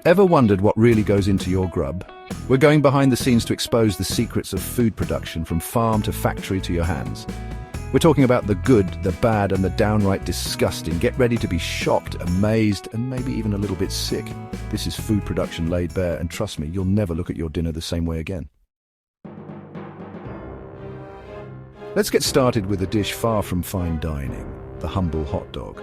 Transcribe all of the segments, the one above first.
Ever wondered what really goes into your grub? We're going behind the scenes to expose the secrets of food production from farm to factory to your hands. We're talking about the good, the bad, and the downright disgusting. Get ready to be shocked, amazed, and maybe even a little bit sick. This is food production laid bare, and trust me, you'll never look at your dinner the same way again. Let's get started with a dish far from fine dining, the humble hot dog.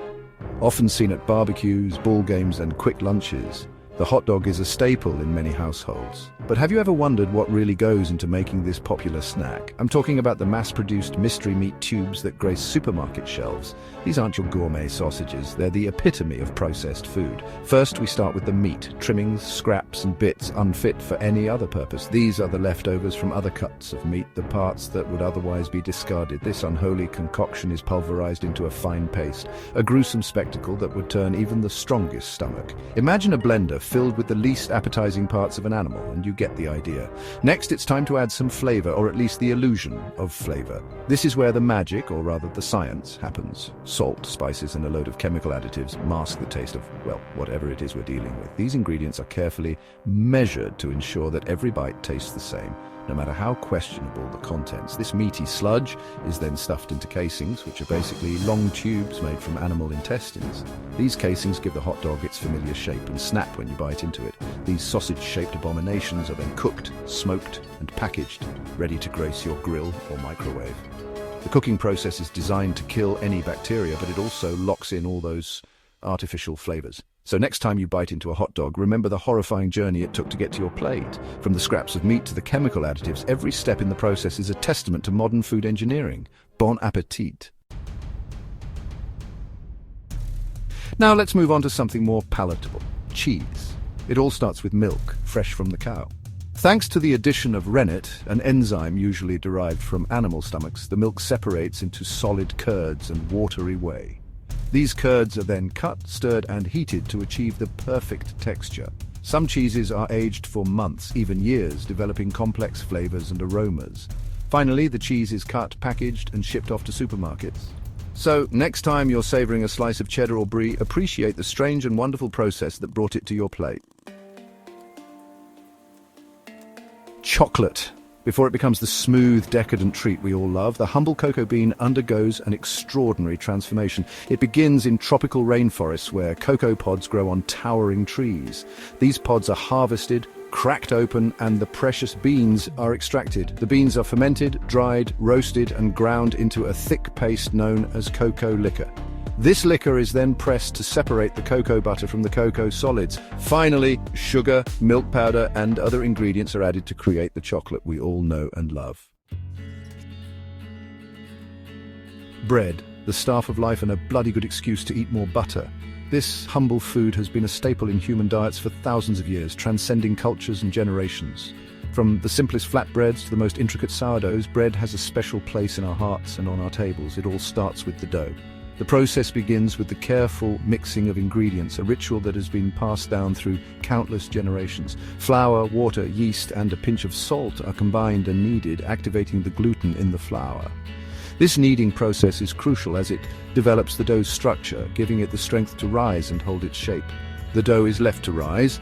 Often seen at barbecues, ball games, and quick lunches, the hot dog is a staple in many households. But have you ever wondered what really goes into making this popular snack? I'm talking about the mass-produced mystery meat tubes that grace supermarket shelves. These aren't your gourmet sausages, they're the epitome of processed food. First, we start with the meat, trimmings, scraps, and bits unfit for any other purpose. These are the leftovers from other cuts of meat, the parts that would otherwise be discarded. This unholy concoction is pulverized into a fine paste, a gruesome spectacle that would turn even the strongest stomach. Imagine a blender filled with the least appetizing parts of an animal, and you get the idea. Next, it's time to add some flavor, or at least the illusion of flavor. This is where the magic, or rather the science, happens. Salt, spices, and a load of chemical additives mask the taste of, well, whatever it is we're dealing with. These ingredients are carefully measured to ensure that every bite tastes the same, no matter how questionable the contents. This meaty sludge is then stuffed into casings, which are basically long tubes made from animal intestines. These casings give the hot dog its familiar shape and snap when you bite into it. These sausage-shaped abominations are then cooked, smoked, and packaged, ready to grace your grill or microwave. The cooking process is designed to kill any bacteria, but it also locks in all those artificial flavors. So next time you bite into a hot dog, remember the horrifying journey it took to get to your plate. From the scraps of meat to the chemical additives, every step in the process is a testament to modern food engineering. Bon appetit. Now let's move on to something more palatable: cheese. It all starts with milk, fresh from the cow. Thanks to the addition of rennet, an enzyme usually derived from animal stomachs, the milk separates into solid curds and watery whey. These curds are then cut, stirred, and heated to achieve the perfect texture. Some cheeses are aged for months, even years, developing complex flavors and aromas. Finally, the cheese is cut, packaged, and shipped off to supermarkets. So, next time you're savoring a slice of cheddar or brie, appreciate the strange and wonderful process that brought it to your plate. Chocolate. Before it becomes the smooth, decadent treat we all love, the humble cocoa bean undergoes an extraordinary transformation. It begins in tropical rainforests where cocoa pods grow on towering trees. These pods are harvested, cracked open, and the precious beans are extracted. The beans are fermented, dried, roasted, and ground into a thick paste known as cocoa liquor. This liquor is then pressed to separate the cocoa butter from the cocoa solids. Finally, sugar, milk powder, and other ingredients are added to create the chocolate we all know and love. Bread, the staff of life and a bloody good excuse to eat more butter. This humble food has been a staple in human diets for thousands of years, transcending cultures and generations. From the simplest flatbreads to the most intricate sourdoughs, bread has a special place in our hearts and on our tables. It all starts with the dough. The process begins with the careful mixing of ingredients, a ritual that has been passed down through countless generations. Flour, water, yeast, and a pinch of salt are combined and kneaded, activating the gluten in the flour. This kneading process is crucial as it develops the dough's structure, giving it the strength to rise and hold its shape. The dough is left to rise,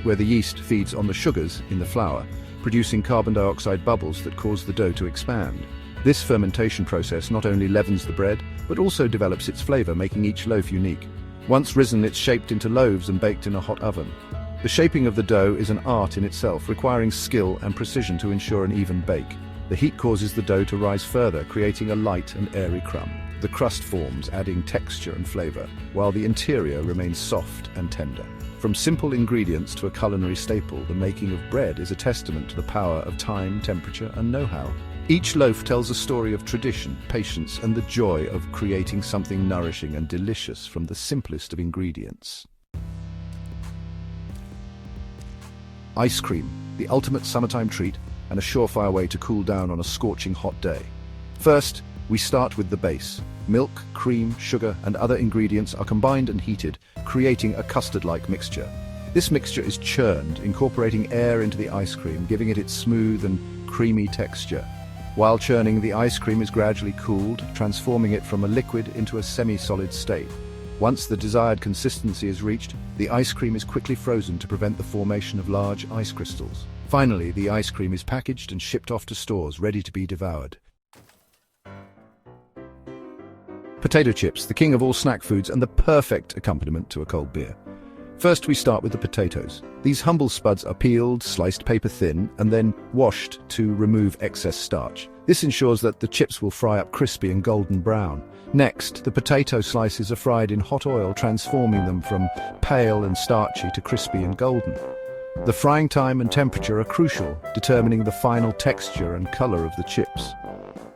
where the yeast feeds on the sugars in the flour, producing carbon dioxide bubbles that cause the dough to expand. This fermentation process not only leavens the bread, but also develops its flavor, making each loaf unique. Once risen, it's shaped into loaves and baked in a hot oven. The shaping of the dough is an art in itself, requiring skill and precision to ensure an even bake. The heat causes the dough to rise further, creating a light and airy crumb. The crust forms, adding texture and flavor, while the interior remains soft and tender. From simple ingredients to a culinary staple, the making of bread is a testament to the power of time, temperature, and know-how. Each loaf tells a story of tradition, patience, and the joy of creating something nourishing and delicious from the simplest of ingredients. Ice cream, the ultimate summertime treat and a surefire way to cool down on a scorching hot day. First, we start with the base. Milk, cream, sugar, and other ingredients are combined and heated, creating a custard-like mixture. This mixture is churned, incorporating air into the ice cream, giving it its smooth and creamy texture. While churning, the ice cream is gradually cooled, transforming it from a liquid into a semi-solid state. Once the desired consistency is reached, the ice cream is quickly frozen to prevent the formation of large ice crystals. Finally, the ice cream is packaged and shipped off to stores, ready to be devoured. Potato chips, the king of all snack foods and the perfect accompaniment to a cold beer. First, we start with the potatoes. These humble spuds are peeled, sliced paper thin, and then washed to remove excess starch. This ensures that the chips will fry up crispy and golden brown. Next, the potato slices are fried in hot oil, transforming them from pale and starchy to crispy and golden. The frying time and temperature are crucial, determining the final texture and color of the chips.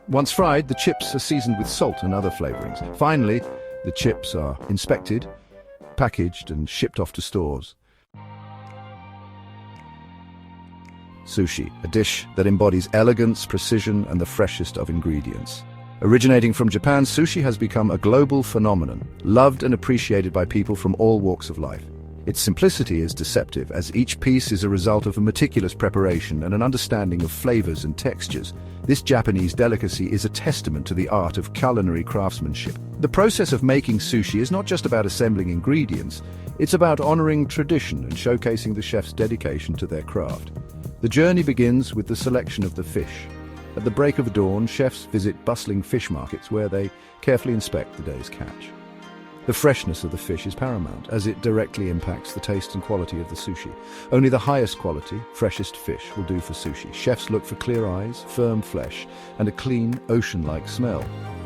Once fried, the chips are seasoned with salt and other flavorings. Finally, the chips are inspected, packaged and shipped off to stores. Sushi, a dish that embodies elegance, precision, and the freshest of ingredients. Originating from Japan, sushi has become a global phenomenon, loved and appreciated by people from all walks of life. Its simplicity is deceptive, as each piece is a result of a meticulous preparation and an understanding of flavors and textures. This Japanese delicacy is a testament to the art of culinary craftsmanship. The process of making sushi is not just about assembling ingredients, it's about honoring tradition and showcasing the chef's dedication to their craft. The journey begins with the selection of the fish. At the break of dawn, chefs visit bustling fish markets where they carefully inspect the day's catch. The freshness of the fish is paramount, as it directly impacts the taste and quality of the sushi. Only the highest quality, freshest fish will do for sushi. Chefs look for clear eyes, firm flesh, and a clean, ocean-like smell.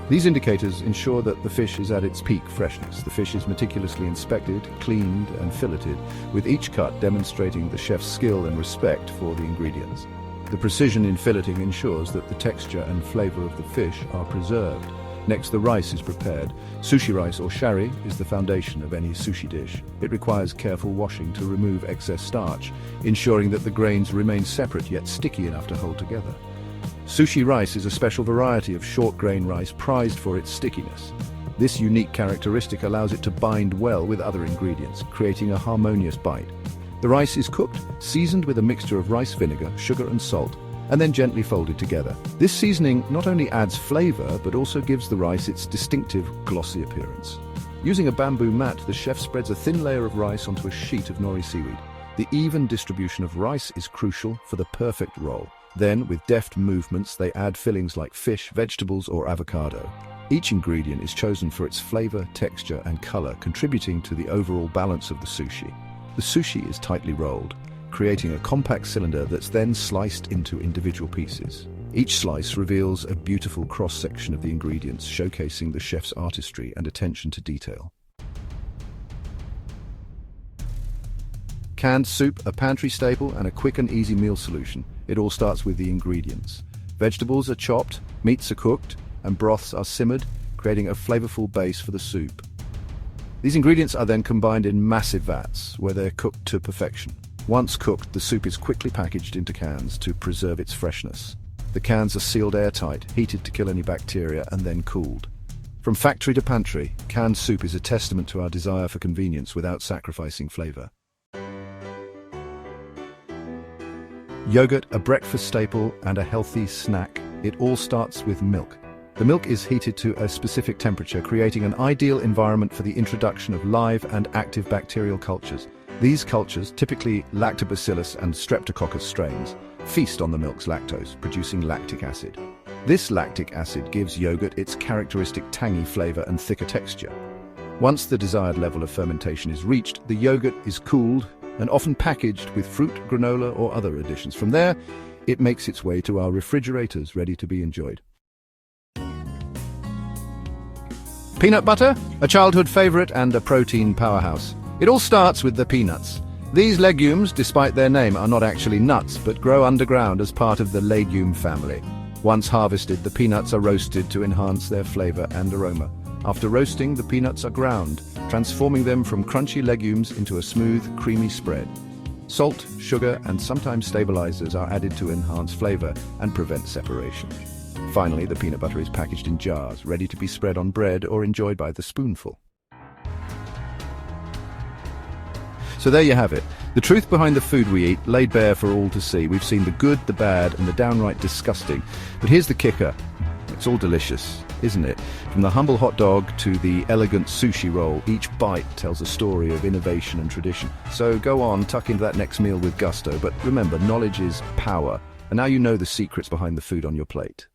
These indicators ensure that the fish is at its peak freshness. The fish is meticulously inspected, cleaned, and filleted, with each cut demonstrating the chef's skill and respect for the ingredients. The precision in filleting ensures that the texture and flavor of the fish are preserved. Next, the rice is prepared. Sushi rice, or shari, is the foundation of any sushi dish. It requires careful washing to remove excess starch, ensuring that the grains remain separate yet sticky enough to hold together. Sushi rice is a special variety of short-grain rice prized for its stickiness. This unique characteristic allows it to bind well with other ingredients, creating a harmonious bite. The rice is cooked, seasoned with a mixture of rice vinegar, sugar and salt, and then gently folded together. This seasoning not only adds flavor, but also gives the rice its distinctive, glossy appearance. Using a bamboo mat, the chef spreads a thin layer of rice onto a sheet of nori seaweed. The even distribution of rice is crucial for the perfect roll. Then, with deft movements, they add fillings like fish, vegetables, or avocado. Each ingredient is chosen for its flavor, texture, and color, contributing to the overall balance of the sushi. The sushi is tightly rolled, creating a compact cylinder that's then sliced into individual pieces. Each slice reveals a beautiful cross-section of the ingredients, showcasing the chef's artistry and attention to detail. Canned soup, a pantry staple and a quick and easy meal solution. It all starts with the ingredients. Vegetables are chopped, meats are cooked, and broths are simmered, creating a flavorful base for the soup. These ingredients are then combined in massive vats, where they're cooked to perfection. Once cooked, the soup is quickly packaged into cans to preserve its freshness. The cans are sealed airtight, heated to kill any bacteria, and then cooled. From factory to pantry, canned soup is a testament to our desire for convenience without sacrificing flavor. Yogurt, a breakfast staple and a healthy snack. It all starts with milk. The milk is heated to a specific temperature, creating an ideal environment for the introduction of live and active bacterial cultures. These cultures, typically Lactobacillus and Streptococcus strains, feast on the milk's lactose, producing lactic acid. This lactic acid gives yogurt its characteristic tangy flavor and thicker texture. Once the desired level of fermentation is reached, the yogurt is cooled and often packaged with fruit, granola, or other additions. From there, it makes its way to our refrigerators, ready to be enjoyed. Peanut butter, a childhood favorite and a protein powerhouse. It all starts with the peanuts. These legumes, despite their name, are not actually nuts, but grow underground as part of the legume family. Once harvested, the peanuts are roasted to enhance their flavor and aroma. After roasting, the peanuts are ground, transforming them from crunchy legumes into a smooth, creamy spread. Salt, sugar, and sometimes stabilizers are added to enhance flavor and prevent separation. Finally, the peanut butter is packaged in jars, ready to be spread on bread or enjoyed by the spoonful. So there you have it. The truth behind the food we eat, laid bare for all to see. We've seen the good, the bad, and the downright disgusting. But here's the kicker. It's all delicious, isn't it? From the humble hot dog to the elegant sushi roll, each bite tells a story of innovation and tradition. So go on, tuck into that next meal with gusto, but remember, knowledge is power. And now you know the secrets behind the food on your plate.